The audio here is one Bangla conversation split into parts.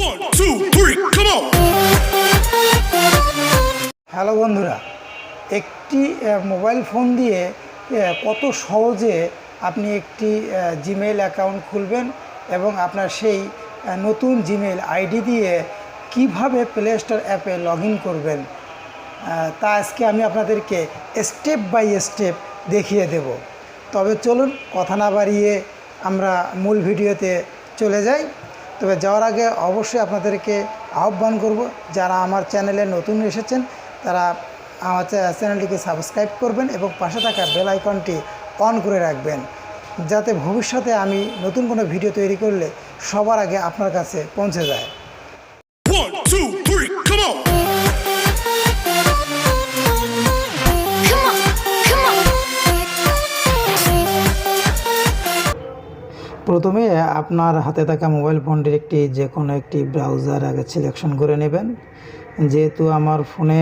One, two, three, come on! Hello বন্ধুরা, একটি মোবাইল ফোন দিয়ে কত সহজে আপনি একটি জিমেইল অ্যাকাউন্ট খুলবেন এবং আপনার সেই নতুন জিমেইল আইডি দিয়ে কিভাবে প্লে স্টোর অ্যাপে লগ ইন করবেন তা আজকে আমি আপনাদেরকে স্টেপ বাই স্টেপ দেখিয়ে দেব। তবে চলুন কথা না বাড়িয়ে আমরা মূল ভিডিওতে চলে যাই। তবে যাওয়ার আগে অবশ্যই আপনাদেরকে আহ্বান করব, যারা আমার চ্যানেলে নতুন এসেছেন তারা আমার চ্যানেলটিকে সাবস্ক্রাইব করবেন এবং পাশে থাকা বেল আইকনটি অন করে রাখবেন, যাতে ভবিষ্যতে আমি নতুন কোনো ভিডিও তৈরি করলে সবার আগে আপনার কাছে পৌঁছে যায়। One, two, three, come on! প্রথমে আপনার হাতে থাকা মোবাইল ফোনটির যে কোনো একটি ব্রাউজার আগে সিলেকশন করে নেবেন। যেহেতু আমার ফোনে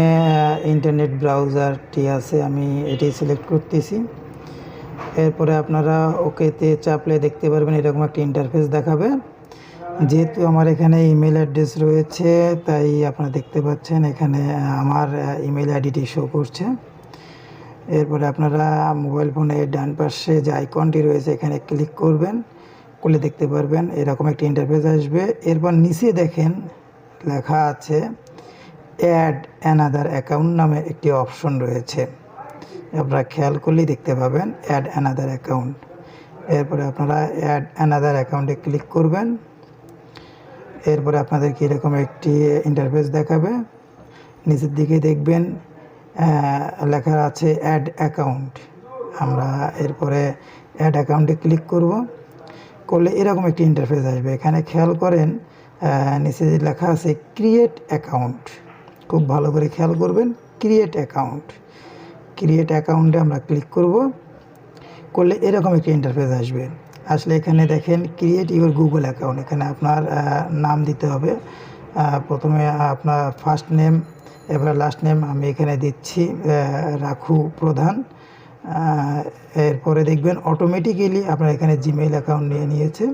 ইন্টারনেট ব্রাউজারটি আছে, আমি এটি সিলেক্ট করতেছি। এরপরে আপনারা ওকেতে চাপলে দেখতে পারবেন এরকম একটি ইন্টারফেস দেখাবে। যেহেতু আমার এখানে ইমেল অ্যাড্রেস রয়েছে, তাই আপনারা দেখতে পাচ্ছেন এখানে আমার ইমেল আইডিটি শো করছে। এরপরে আপনারা মোবাইল ফোনের ডান পাশে যে আইকনটি রয়েছে এখানে ক্লিক করবেন, করলে দেখতে পারবেন এরকম একটি ইন্টারফেস আসবে। এরপর নিচে দেখেন লেখা আছে অ্যাড অ্যানাদার অ্যাকাউন্ট নামে একটি অপশন রয়েছে, আপনারা খেয়াল করলেই দেখতে পাবেন অ্যাড অ্যানাদার অ্যাকাউন্ট। এরপরে আপনারা অ্যাড অ্যানাদার অ্যাকাউন্টে ক্লিক করবেন। এরপরে আপনাদেরকে এরকম একটি ইন্টারফেস দেখাবে। নিচের দিকে দেখবেন লেখা আছে অ্যাড অ্যাকাউন্ট। আমরা এরপরে অ্যাড অ্যাকাউন্টে ক্লিক করলে এরকম একটি ইন্টারফেস আসবে। এখানে খেয়াল করেন নিচে লেখা আছে ক্রিয়েট অ্যাকাউন্ট, খুব ভালো করে খেয়াল করবেন। ক্রিয়েট অ্যাকাউন্টে আমরা ক্লিক করলে এরকম একটি ইন্টারফেস আসবে। আসলে এখানে দেখেন ক্রিয়েট ইউর গুগল অ্যাকাউন্ট, এখানে আপনার নাম দিতে হবে। প্রথমে আপনার ফার্স্ট নেম, এবার লাস্ট নেম আমি এখানে দিচ্ছি রাখু প্রধান। এরপরে দেখবেন অটোমেটিক্যালি আপনার এখানে জিমেইল অ্যাকাউন্ট নিয়েছে।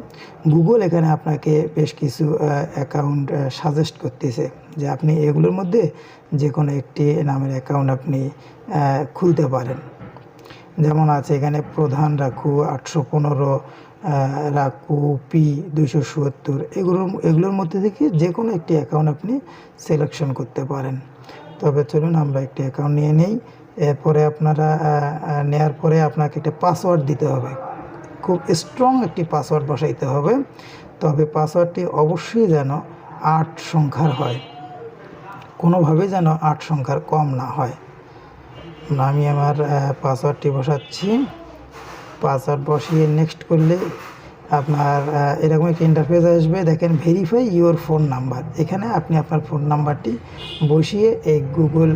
গুগল এখানে আপনাকে বেশ কিছু অ্যাকাউন্ট সাজেস্ট করতেছে যে আপনি এগুলোর মধ্যে যে কোনো একটি নামের অ্যাকাউন্ট আপনি খুলতে পারেন। যেমন আছে এখানে প্রধান রাখু 815, রাখু পি 270, এগুলোর মধ্যে থেকে যে কোনো একটি অ্যাকাউন্ট আপনি সিলেকশন করতে পারেন। তবে চলুন আমরা একটি অ্যাকাউন্ট নিয়ে নেই। এরপরে আপনারা নেওয়ার পরে আপনাকে একটা পাসওয়ার্ড দিতে হবে, খুব স্ট্রং একটি পাসওয়ার্ড বসাইতে হবে। তবে পাসওয়ার্ডটি অবশ্যই যেন 8 সংখ্যার হয়, কোনোভাবে যেন 8 সংখ্যার কম না হয়। আমি আমার পাসওয়ার্ডটি বসাচ্ছি। পাসওয়ার্ড বসিয়ে নেক্সট করলে আপনার এরকম একটা ইন্টারফেস আসবে। দেখেন ভেরিফাই ইউর ফোন নাম্বার, এখানে আপনি আপনার ফোন নাম্বারটি বসিয়ে এই গুগল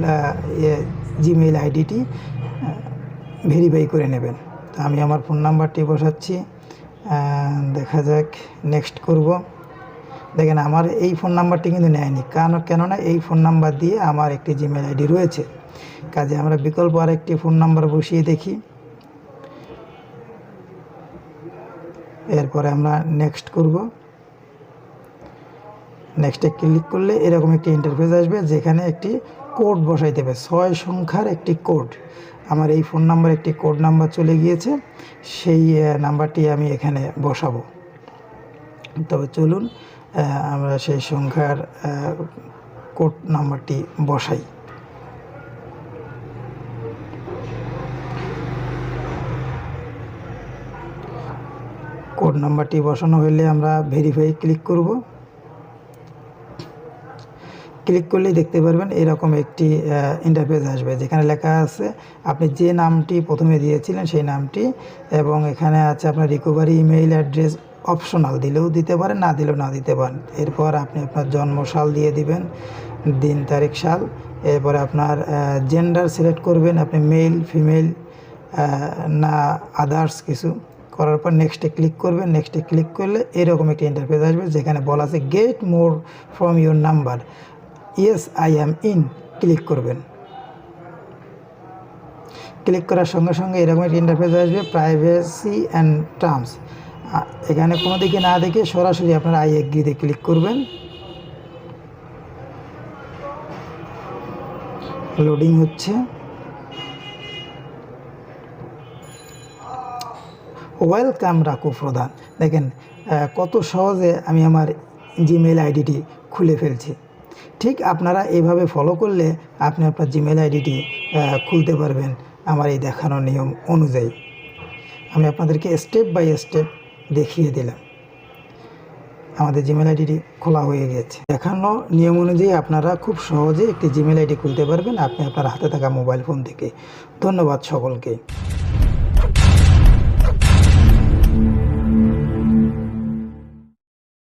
জিমেইল আইডিটি ভেরিফাই করে নেবেন। তো আমি আমার ফোন নাম্বারটি বসাচ্ছি, দেখা যাক নেক্সট করব। দেখেন আমার এই ফোন নাম্বারটি কিন্তু নেয়নি, কেননা এই ফোন নাম্বার দিয়ে আমার একটি জিমেইল আইডি রয়েছে। কাজে আমরা বিকল্প আরেকটি ফোন নাম্বার বসিয়ে দেখি। এরপরে আমরা নেক্সট করব। নেক্সটে ক্লিক করলে এরকম একটি ইন্টারফেস আসবে, যেখানে একটি কোড বসাইতে হবে, 6 সংখ্যার একটি কোড। আমার এই ফোন নাম্বার একটি কোড নাম্বার চলে গিয়েছে, সেই নাম্বারটি আমি এখানে বসাবো। তবে চলুন আমরা সেই সংখ্যার কোড নাম্বারটি বসাই। কোড নাম্বারটি বসানো হলে আমরা ভেরিফাই ক্লিক করব। ক্লিক করলেই দেখতে পারবেন এরকম একটি ইন্টারফেস আসবে, যেখানে লেখা আছে আপনি যে নামটি প্রথমে দিয়েছিলেন সেই নামটি, এবং এখানে আছে আপনার রিকভারি ইমেইল অ্যাড্রেস অপশনাল, দিলেও দিতে পারেন, না দিলেও না দিতে পারেন। এরপর আপনি আপনার জন্মসাল দিয়ে দিবেন, দিন তারিখ সাল। এরপরে আপনার জেন্ডার সিলেক্ট করবেন, আপনি মেল ফিমেল না আদার্স কিছু। করার পর নেক্সটে ক্লিক করবেন। নেক্সটে ক্লিক করলে এরকম একটি ইন্টারফেস আসবে, যেখানে বলা আছে get more from your number, yes I am in, click করবেন। ক্লিক করার সঙ্গে সঙ্গে এরকম একটি ইন্টারফেস আসবে প্রাইভেসি অ্যান্ড টার্মস। এখানে কোনো দিকে না দেখে সরাসরি আপনারা আই এগ্রিতে ক্লিক করবেন। লোডিং হচ্ছে। ওয়েলকাম রাকু প্রধান। দেখেন কত সহজে আমি আমার জিমেইল আইডিটি খুলে ফেলছি। ঠিক আপনারা এইভাবে ফলো করলে আপনি আপনার জিমেইল আইডিটি খুলতে পারবেন আমার এই দেখানো নিয়ম অনুযায়ী। আমি আপনাদেরকে স্টেপ বাই স্টেপ দেখিয়ে দিলাম। আমাদের জিমেইল আইডিটি খোলা হয়ে গেছে। দেখানো নিয়ম অনুযায়ী আপনারা খুব সহজে একটি জিমেইল আইডি খুলতে পারবেন আপনি আপনার হাতে থাকা মোবাইল ফোন থেকে। ধন্যবাদ সকলকে।